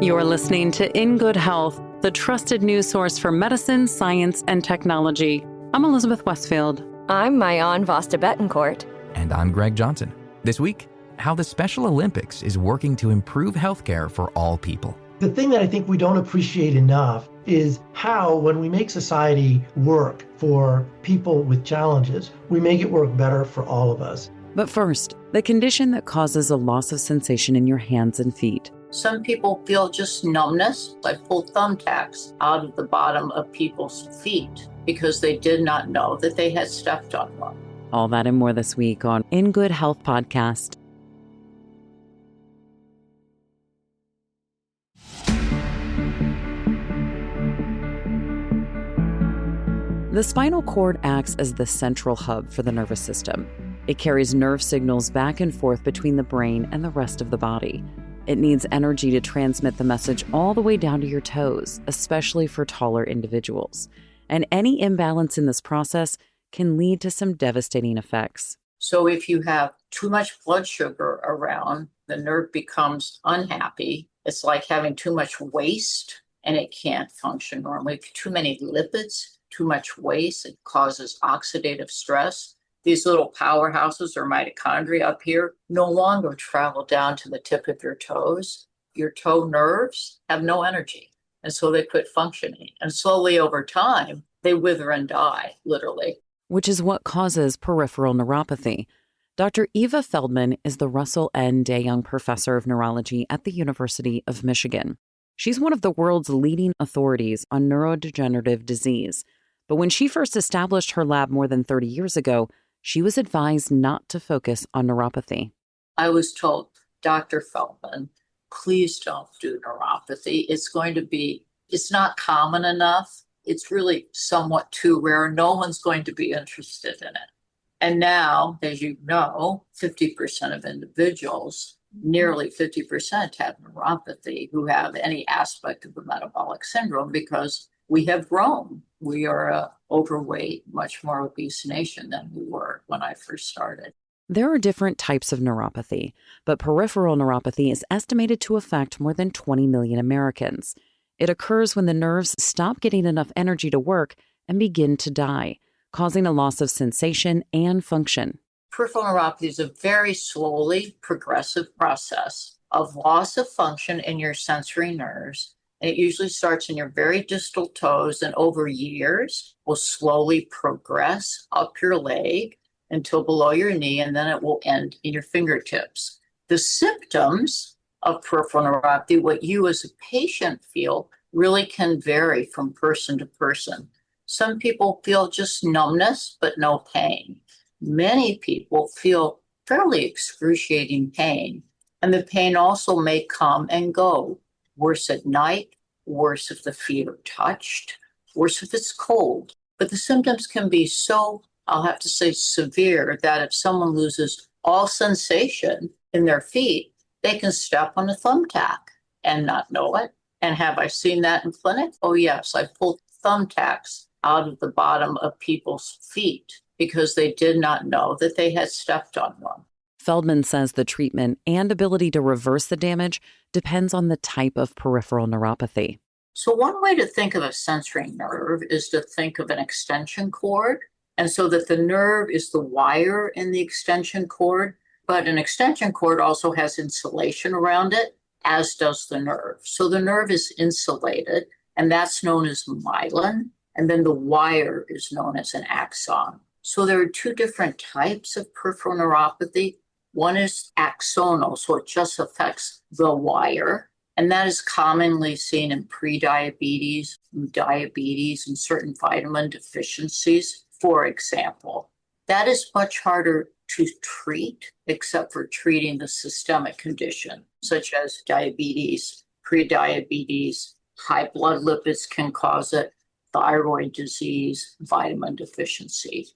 You're listening to In Good Health, the trusted news source for medicine, science, and technology. I'm Elizabeth Westfield. I'm Mayan Vasta Betancourt. And I'm Greg Johnson. This week, how the Special Olympics is working to improve healthcare for all people. The thing that I think we don't appreciate enough is how, when we make society work for people with challenges, we make it work better for all of us. But first, the condition that causes a loss of sensation in your hands and feet. Some people feel just numbness. I pulled thumbtacks out of the bottom of people's feet because they did not know that they had stepped on one. All that and more this week on In Good Health podcast. The spinal cord acts as the central hub for the nervous system. It carries nerve signals back and forth between the brain and the rest of the body. It needs energy to transmit the message all the way down to your toes, especially for taller individuals. And any imbalance in this process can lead to some devastating effects. So if you have too much blood sugar around, the nerve becomes unhappy. It's like having too much waste and it can't function normally. Too many lipids, too much waste, it causes oxidative stress. These little powerhouses or mitochondria up here no longer travel down to the tip of your toes. Your toe nerves have no energy, and so they quit functioning. And slowly over time, they wither and die, literally. Which is what causes peripheral neuropathy. Dr. Eva Feldman is the Russell N. DeYoung Professor of Neurology at the University of Michigan. She's one of the world's leading authorities on neurodegenerative disease. But when she first established her lab more than 30 years ago, she was advised not to focus on neuropathy. I was told, Dr. Feldman, please don't do neuropathy. It's not common enough. It's really somewhat too rare. No one's going to be interested in it. And now, as you know, 50% of individuals, nearly 50% have neuropathy who have any aspect of the metabolic syndrome because we have grown. We are an overweight, much more obese nation than we were when I first started. There are different types of neuropathy, but peripheral neuropathy is estimated to affect more than 20 million Americans. It occurs when the nerves stop getting enough energy to work and begin to die, causing a loss of sensation and function. Peripheral neuropathy is a very slowly progressive process of loss of function in your sensory nerves. It usually starts in your very distal toes and over years will slowly progress up your leg until below your knee, and then it will end in your fingertips. The symptoms of peripheral neuropathy, what you as a patient feel, really can vary from person to person. Some people feel just numbness, but no pain. Many people feel fairly excruciating pain, and the pain also may come and go. Worse at night, worse if the feet are touched, worse if it's cold. But the symptoms can be so, I'll have to say, severe that if someone loses all sensation in their feet, they can step on a thumbtack and not know it. And have I seen that in clinic? Oh, yes. I pulled thumbtacks out of the bottom of people's feet because they did not know that they had stepped on one. Feldman says the treatment and ability to reverse the damage depends on the type of peripheral neuropathy. So one way to think of a sensory nerve is to think of an extension cord. And so that the nerve is the wire in the extension cord, but an extension cord also has insulation around it, as does the nerve. So the nerve is insulated, and that's known as myelin. And then the wire is known as an axon. So there are two different types of peripheral neuropathy. One is axonal, so it just affects the wire. And that is commonly seen in prediabetes, diabetes, and certain vitamin deficiencies, for example. That is much harder to treat, except for treating the systemic condition, such as diabetes, prediabetes, high blood lipids can cause it, thyroid disease, vitamin deficiency.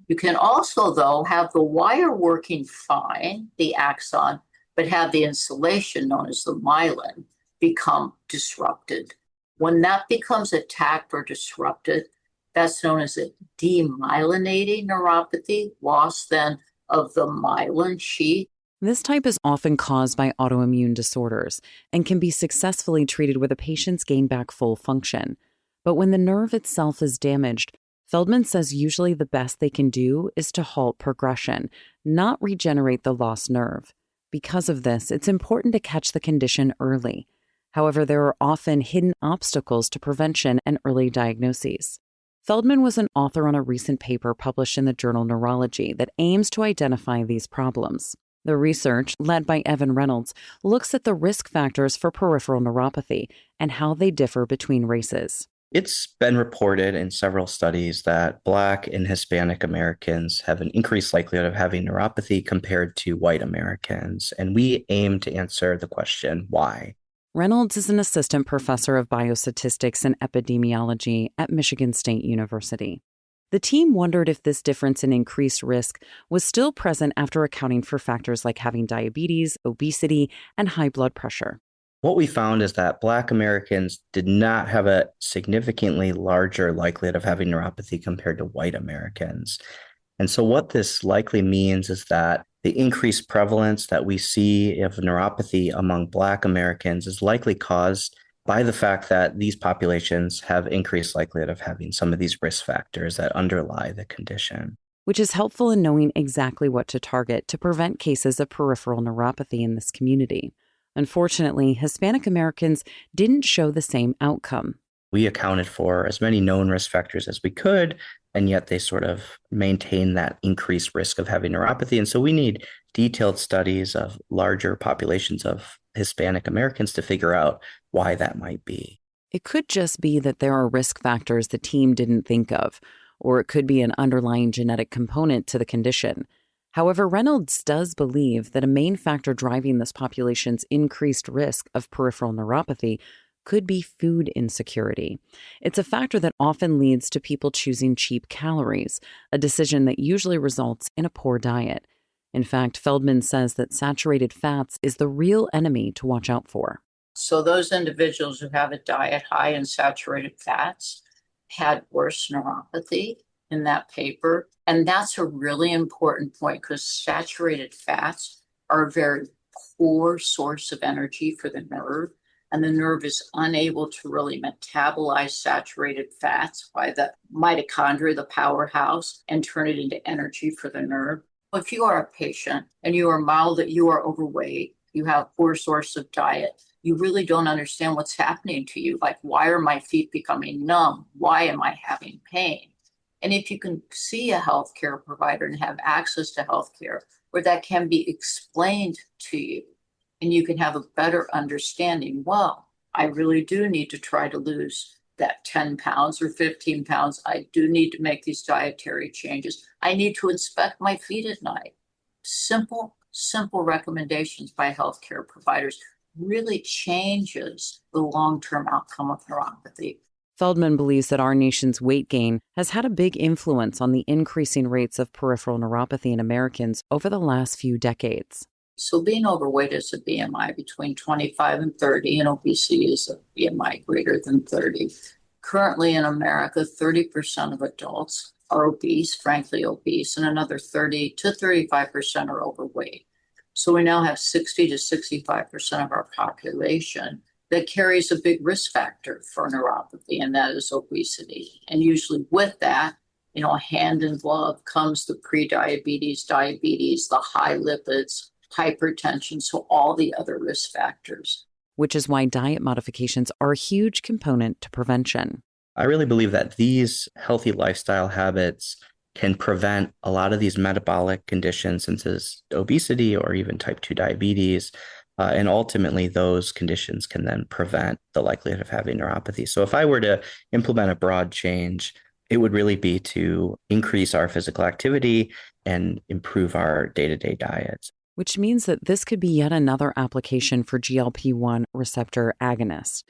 You can also, though, have the wire working fine, the axon, but have the insulation, known as the myelin, become disrupted. When that becomes attacked or disrupted, that's known as a demyelinating neuropathy, loss then of the myelin sheath. This type is often caused by autoimmune disorders and can be successfully treated with a patient's gain back full function. But when the nerve itself is damaged, Feldman says usually the best they can do is to halt progression, not regenerate the lost nerve. Because of this, it's important to catch the condition early. However, there are often hidden obstacles to prevention and early diagnoses. Feldman was an author on a recent paper published in the journal Neurology that aims to identify these problems. The research, led by Evan Reynolds, looks at the risk factors for peripheral neuropathy and how they differ between races. It's been reported in several studies that Black and Hispanic Americans have an increased likelihood of having neuropathy compared to white Americans, and we aim to answer the question, why? Reynolds is an assistant professor of biostatistics and epidemiology at Michigan State University. The team wondered if this difference in increased risk was still present after accounting for factors like having diabetes, obesity, and high blood pressure. What we found is that Black Americans did not have a significantly larger likelihood of having neuropathy compared to white Americans. And so what this likely means is that the increased prevalence that we see of neuropathy among Black Americans is likely caused by the fact that these populations have increased likelihood of having some of these risk factors that underlie the condition. Which is helpful in knowing exactly what to target to prevent cases of peripheral neuropathy in this community. Unfortunately, Hispanic Americans didn't show the same outcome. We accounted for as many known risk factors as we could, and yet they sort of maintain that increased risk of having neuropathy. And so we need detailed studies of larger populations of Hispanic Americans to figure out why that might be. It could just be that there are risk factors the team didn't think of, or it could be an underlying genetic component to the condition. However, Reynolds does believe that a main factor driving this population's increased risk of peripheral neuropathy could be food insecurity. It's a factor that often leads to people choosing cheap calories, a decision that usually results in a poor diet. In fact, Feldman says that saturated fats is the real enemy to watch out for. So those individuals who have a diet high in saturated fats had worse neuropathy in that paper. And that's a really important point because saturated fats are a very poor source of energy for the nerve. And the nerve is unable to really metabolize saturated fats by the mitochondria, the powerhouse, and turn it into energy for the nerve. If you are a patient and you are mild, that you are overweight, you have poor source of diet, you really don't understand what's happening to you. Like, why are my feet becoming numb? Why am I having pain? And if you can see a healthcare provider and have access to healthcare where that can be explained to you, and you can have a better understanding, well, I really do need to try to lose that 10 pounds or 15 pounds. I do need to make these dietary changes. I need to inspect my feet at night. Simple recommendations by healthcare providers really changes the long-term outcome of neuropathy. Feldman believes that our nation's weight gain has had a big influence on the increasing rates of peripheral neuropathy in Americans over the last few decades. So being overweight is a BMI between 25 and 30, and obesity is a BMI greater than 30. Currently in America, 30% of adults are obese, frankly obese, and another 30 to 35% are overweight. So we now have 60 to 65% of our population that carries a big risk factor for neuropathy, and that is obesity. And usually with that, hand in glove comes the pre-diabetes, diabetes, the high lipids, hypertension, so all the other risk factors. Which is why diet modifications are a huge component to prevention. I really believe that these healthy lifestyle habits can prevent a lot of these metabolic conditions, such as obesity or even type 2 diabetes. And ultimately, those conditions can then prevent the likelihood of having neuropathy. So if I were to implement a broad change, it would really be to increase our physical activity and improve our day-to-day diets. Which means that this could be yet another application for GLP-1 receptor agonists.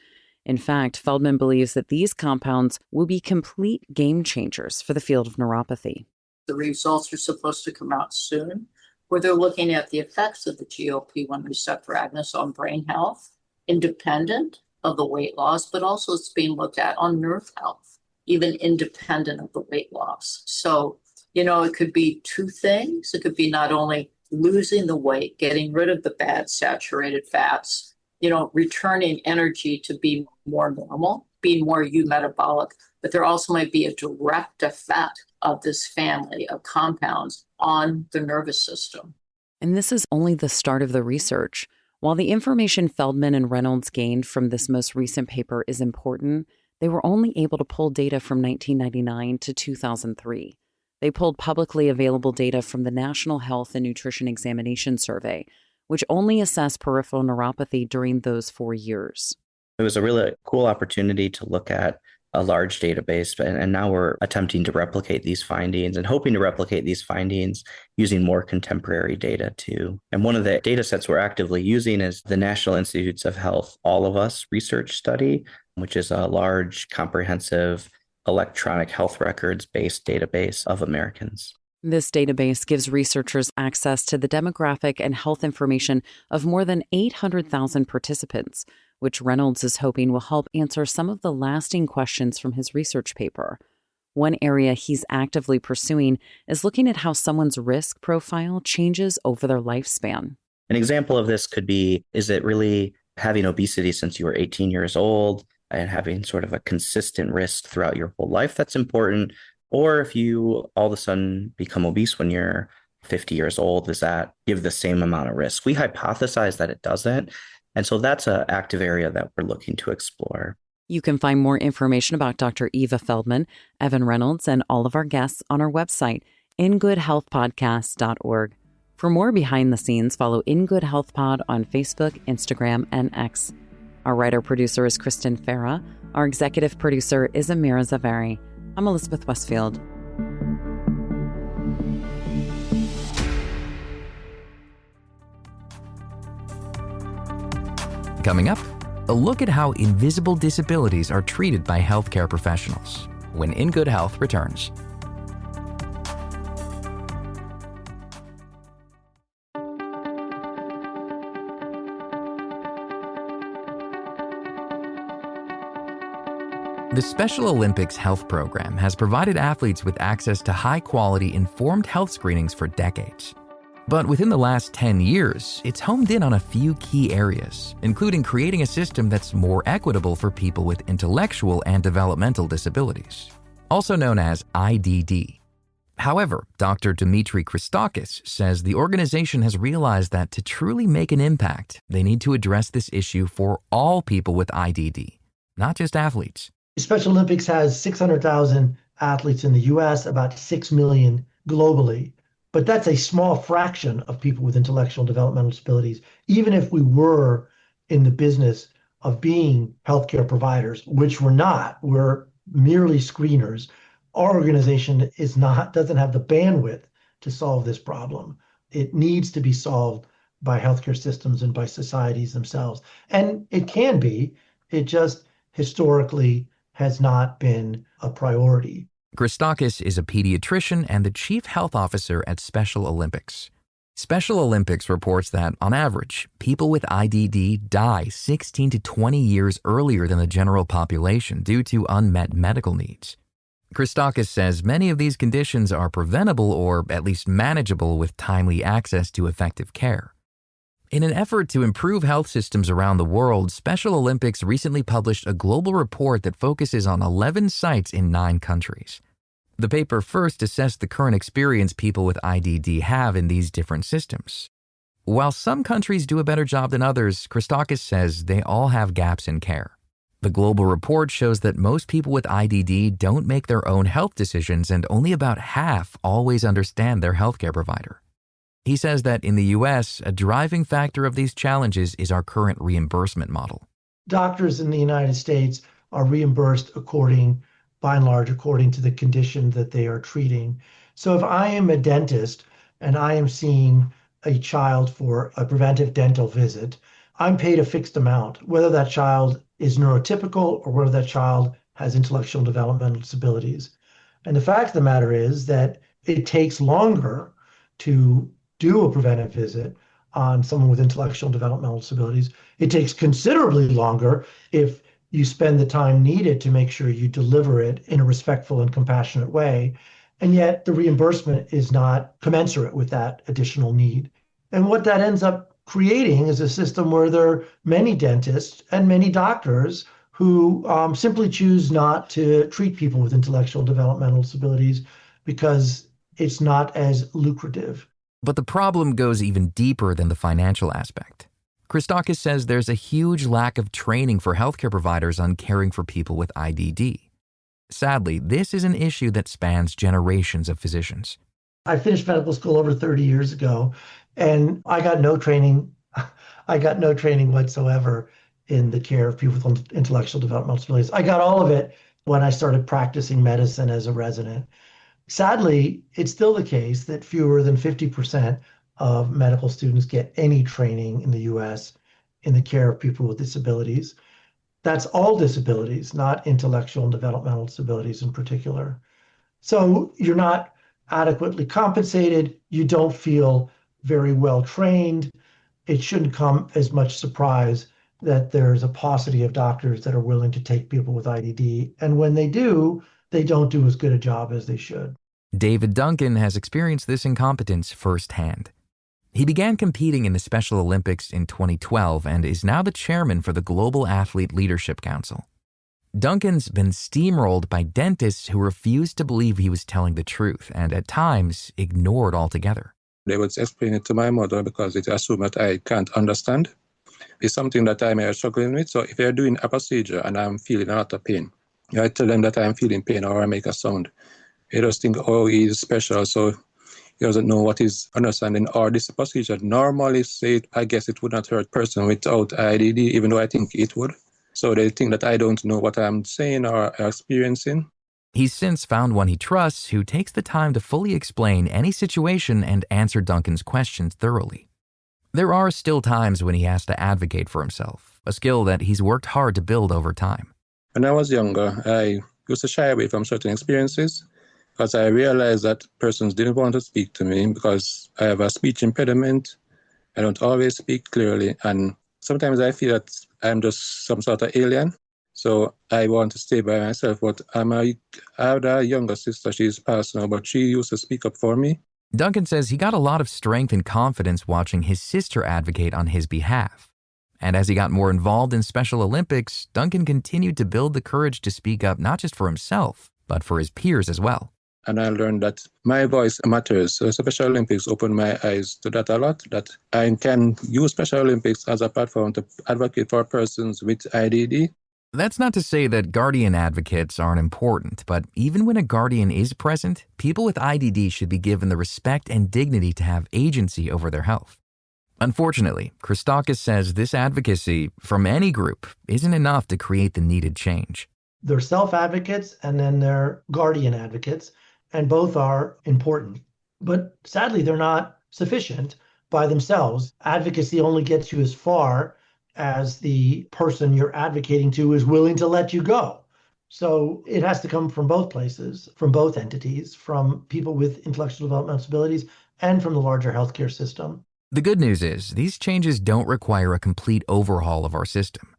In fact, Feldman believes that these compounds will be complete game changers for the field of neuropathy. The results are supposed to come out soon, where they're looking at the effects of the GLP-1 receptor agonists on brain health, independent of the weight loss, but also it's being looked at on nerve health, even independent of the weight loss. So, it could be two things. It could be not only losing the weight, getting rid of the bad saturated fats, returning energy to be more normal, being more eumetabolic. But there also might be a direct effect of this family of compounds on the nervous system. And this is only the start of the research. While the information Feldman and Reynolds gained from this most recent paper is important, they were only able to pull data from 1999 to 2003. They pulled publicly available data from the National Health and Nutrition Examination Survey, which only assessed peripheral neuropathy during those 4 years. It was a really cool opportunity to look at a large database, and now we're attempting to replicate these findings and hoping to replicate these findings using more contemporary data too. And one of the data sets we're actively using is the National Institutes of Health All of Us research study, which is a large, comprehensive electronic health records-based database of Americans. This database gives researchers access to the demographic and health information of more than 800,000 participants, which Reynolds is hoping will help answer some of the lasting questions from his research paper. One area he's actively pursuing is looking at how someone's risk profile changes over their lifespan. An example of this could be, is it really having obesity since you were 18 years old and having sort of a consistent risk throughout your whole life that's important? Or if you all of a sudden become obese when you're 50 years old, does that give the same amount of risk? We hypothesize that it doesn't. And so that's an active area that we're looking to explore. You can find more information about Dr. Eva Feldman, Evan Reynolds, and all of our guests on our website, ingoodhealthpodcast.org. For more behind the scenes, follow In Good Health Pod on Facebook, Instagram, and X. Our writer-producer is Kristen Farah. Our executive producer is Amira Zavari. I'm Elizabeth Westfield. Coming up, a look at how invisible disabilities are treated by healthcare professionals when In Good Health returns. The Special Olympics Health Program has provided athletes with access to high-quality, informed health screenings for decades. But within the last 10 years, it's homed in on a few key areas, including creating a system that's more equitable for people with intellectual and developmental disabilities, also known as IDD. However, Dr. Dimitri Christakis says the organization has realized that to truly make an impact, they need to address this issue for all people with IDD, not just athletes. Special Olympics has 600,000 athletes in the US, about 6 million globally. But that's a small fraction of people with intellectual and developmental disabilities. Even if we were in the business of being healthcare providers, which we're not, we're merely screeners, our organization doesn't have the bandwidth to solve this problem. It needs to be solved by healthcare systems and by societies themselves. And it can be, it just historically has not been a priority. Christakis is a pediatrician and the chief health officer at Special Olympics. Special Olympics reports that, on average, people with IDD die 16 to 20 years earlier than the general population due to unmet medical needs. Christakis says many of these conditions are preventable or at least manageable with timely access to effective care. In an effort to improve health systems around the world, Special Olympics recently published a global report that focuses on 11 sites in 9 countries. The paper first assessed the current experience people with IDD have in these different systems. While some countries do a better job than others, Christakis says they all have gaps in care. The global report shows that most people with IDD don't make their own health decisions, and only about half always understand their healthcare provider. He says that in the U.S., a driving factor of these challenges is our current reimbursement model. Doctors in the United States are reimbursed by and large, according to the condition that they are treating. So if I am a dentist and I am seeing a child for a preventive dental visit, I'm paid a fixed amount, whether that child is neurotypical or whether that child has intellectual and developmental disabilities. And the fact of the matter is that it takes longer to do a preventive visit on someone with intellectual and developmental disabilities. It takes considerably longer if you spend the time needed to make sure you deliver it in a respectful and compassionate way. And yet the reimbursement is not commensurate with that additional need. And what that ends up creating is a system where there are many dentists and many doctors who simply choose not to treat people with intellectual developmental disabilities because it's not as lucrative. But the problem goes even deeper than the financial aspect. Christakis says there's a huge lack of training for healthcare providers on caring for people with IDD. Sadly, this is an issue that spans generations of physicians. I finished medical school over 30 years ago, and I got no training. I got no training whatsoever in the care of people with intellectual developmental disabilities. I got all of it when I started practicing medicine as a resident. Sadly, it's still the case that fewer than 50% of medical students get any training in the US in the care of people with disabilities. That's all disabilities, not intellectual and developmental disabilities in particular. So you're not adequately compensated, you don't feel very well trained. It shouldn't come as much surprise that there's a paucity of doctors that are willing to take people with IDD. And when they do, they don't do as good a job as they should. David Duncan has experienced this incompetence firsthand. He began competing in the Special Olympics in 2012 and is now the chairman for the Global Athlete Leadership Council. Duncan's been steamrolled by dentists who refused to believe he was telling the truth and at times ignored altogether. They would explain it to my mother because it assumed that I can't understand. It's something that I may be struggling with. So if they're doing a procedure and I'm feeling a lot of pain, I tell them that I'm feeling pain or I make a sound. They just think, oh, he's special, so he doesn't know what he's understanding. Or this procedure normally say, I guess it would not hurt a person without IDD, even though I think it would. So they think that I don't know what I'm saying or experiencing. He's since found one he trusts who takes the time to fully explain any situation and answer Duncan's questions thoroughly. There are still times when he has to advocate for himself, a skill that he's worked hard to build over time. When I was younger, I used to shy away from certain experiences because I realized that persons didn't want to speak to me because I have a speech impediment. I don't always speak clearly, and sometimes I feel that I'm just some sort of alien. So I want to stay by myself, but I have a younger sister, she's passed now, but she used to speak up for me. Duncan says he got a lot of strength and confidence watching his sister advocate on his behalf. And as he got more involved in Special Olympics, Duncan continued to build the courage to speak up not just for himself, but for his peers as well. And I learned that my voice matters. So Special Olympics opened my eyes to that a lot, that I can use Special Olympics as a platform to advocate for persons with IDD. That's not to say that guardian advocates aren't important, but even when a guardian is present, people with IDD should be given the respect and dignity to have agency over their health. Unfortunately, Christakis says this advocacy from any group isn't enough to create the needed change. They're self-advocates and then they're guardian advocates, and both are important. But sadly, they're not sufficient by themselves. Advocacy only gets you as far as the person you're advocating to is willing to let you go. So it has to come from both places, from both entities, from people with intellectual developmental disabilities and from the larger healthcare system. The good news is these changes don't require a complete overhaul of our system.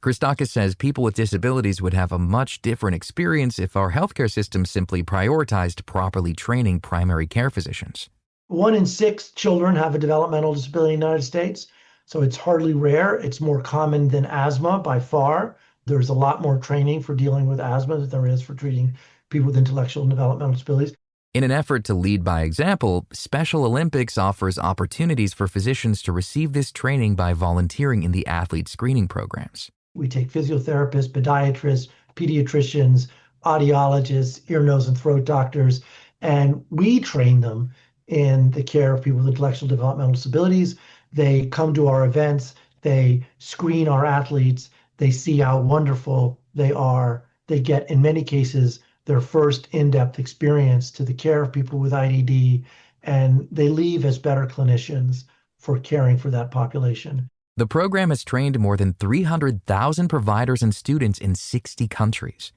Christakis says people with disabilities would have a much different experience if our healthcare system simply prioritized properly training primary care physicians. 1 in 6 children have a developmental disability in the United States. So it's hardly rare. It's more common than asthma by far. There's a lot more training for dealing with asthma than there is for treating people with intellectual and developmental disabilities. In an effort to lead by example, Special Olympics offers opportunities for physicians to receive this training by volunteering in the athlete screening programs. We take physiotherapists, podiatrists, pediatricians, audiologists, ear, nose, and throat doctors, and we train them in the care of people with intellectual developmental disabilities. They come to our events, they screen our athletes, they see how wonderful they are. They get, in many cases, their first in-depth experience to the care of people with IDD, and they leave as better clinicians for caring for that population. The program has trained more than 300,000 providers and students in 60 countries.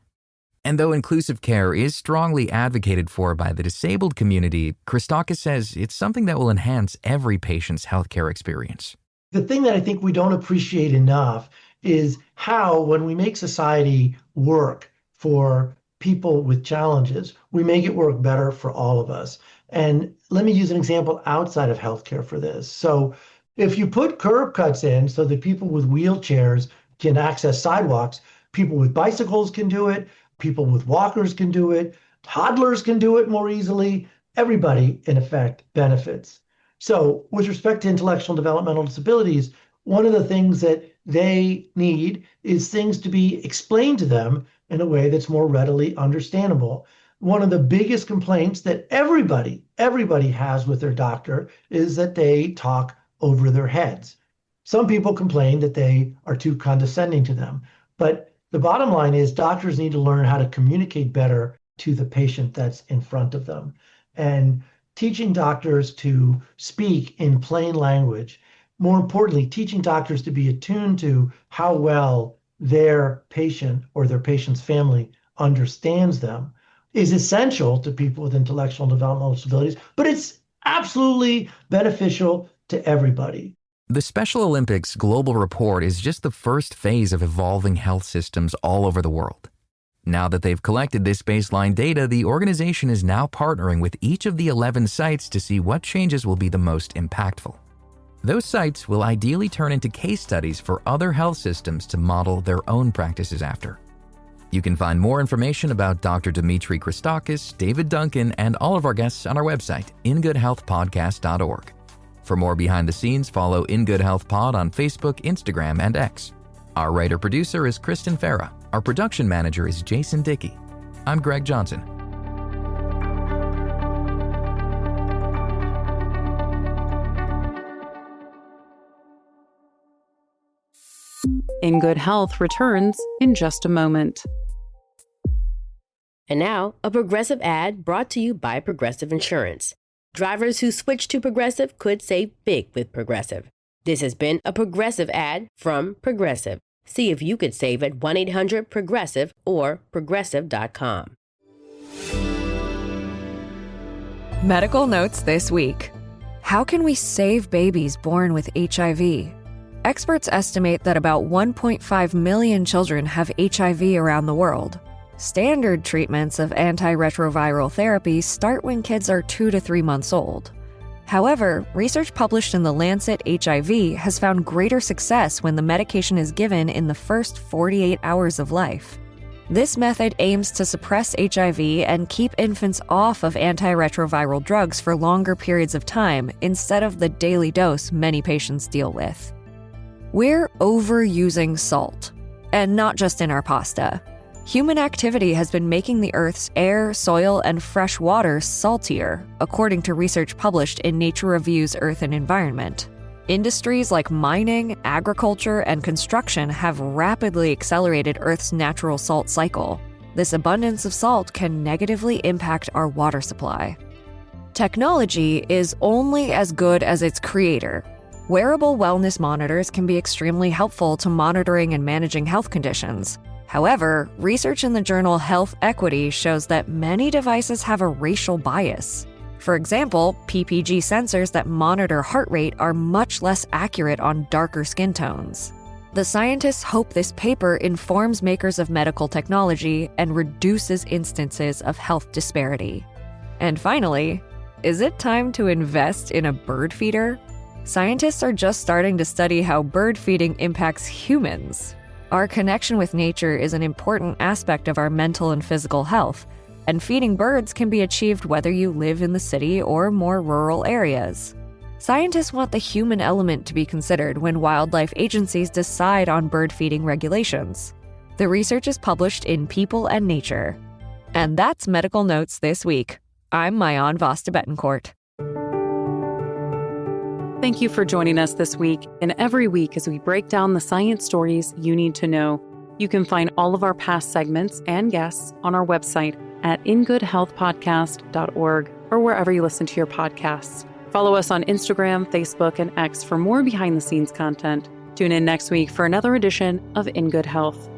And though inclusive care is strongly advocated for by the disabled community, Christakis says it's something that will enhance every patient's healthcare experience. The thing that I think we don't appreciate enough is how, when we make society work for people with challenges, we make it work better for all of us. And let me use an example outside of healthcare for this. So if you put curb cuts in so that people with wheelchairs can access sidewalks, people with bicycles can do it, people with walkers can do it, toddlers can do it more easily. Everybody, in effect, benefits. So with respect to intellectual and developmental disabilities, one of the things that they need is things to be explained to them in a way that's more readily understandable. One of the biggest complaints that everybody has with their doctor is that they talk over their heads. Some people complain that they are too condescending to them, but the bottom line is doctors need to learn how to communicate better to the patient that's in front of them. And teaching doctors to speak in plain language, more importantly, teaching doctors to be attuned to how well their patient or their patient's family understands them is essential to people with intellectual and developmental disabilities, but it's absolutely beneficial to everybody. The Special Olympics Global Report is just the first phase of evolving health systems all over the world. Now that they've collected this baseline data, the organization is now partnering with each of the 11 sites to see what changes will be the most impactful. Those sites will ideally turn into case studies for other health systems to model their own practices after. You can find more information about Dr. Dimitri Christakis, David Duncan, and all of our guests on our website, ingoodhealthpodcast.org. For more behind the scenes, follow In Good Health Pod on Facebook, Instagram, and X. Our writer-producer is Kristen Farah. Our production manager is Jason Dickey. I'm Greg Johnson. In Good Health returns in just a moment. And now, a Progressive ad brought to you by Progressive Insurance. Drivers who switch to Progressive could save big with Progressive. This has been a Progressive ad from Progressive. See if you could save at 1-800-PROGRESSIVE or Progressive.com. Medical notes this week. How can we save babies born with HIV? Experts estimate that about 1.5 million children have HIV around the world. Standard treatments of antiretroviral therapy start when kids are 2 to 3 months old. However, research published in The Lancet HIV has found greater success when the medication is given in the first 48 hours of life. This method aims to suppress HIV and keep infants off of antiretroviral drugs for longer periods of time instead of the daily dose many patients deal with. We're overusing salt, and not just in our pasta. Human activity has been making the Earth's air, soil, and fresh water saltier, according to research published in Nature Reviews Earth and Environment. Industries like mining, agriculture, and construction have rapidly accelerated Earth's natural salt cycle. This abundance of salt can negatively impact our water supply. Technology is only as good as its creator. Wearable wellness monitors can be extremely helpful to monitoring and managing health conditions. However, research in the journal Health Equity shows that many devices have a racial bias. For example, PPG sensors that monitor heart rate are much less accurate on darker skin tones. The scientists hope this paper informs makers of medical technology and reduces instances of health disparity. And finally, is it time to invest in a bird feeder? Scientists are just starting to study how bird feeding impacts humans. Our connection with nature is an important aspect of our mental and physical health, and feeding birds can be achieved whether you live in the city or more rural areas. Scientists want the human element to be considered when wildlife agencies decide on bird feeding regulations. The research is published in People and Nature. And that's Medical Notes this week. I'm Mayan Vasta Betancourt. Thank you for joining us this week and every week as we break down the science stories you need to know. You can find all of our past segments and guests on our website at ingoodhealthpodcast.org or wherever you listen to your podcasts. Follow us on Instagram, Facebook, and X for more behind-the-scenes content. Tune in next week for another edition of In Good Health.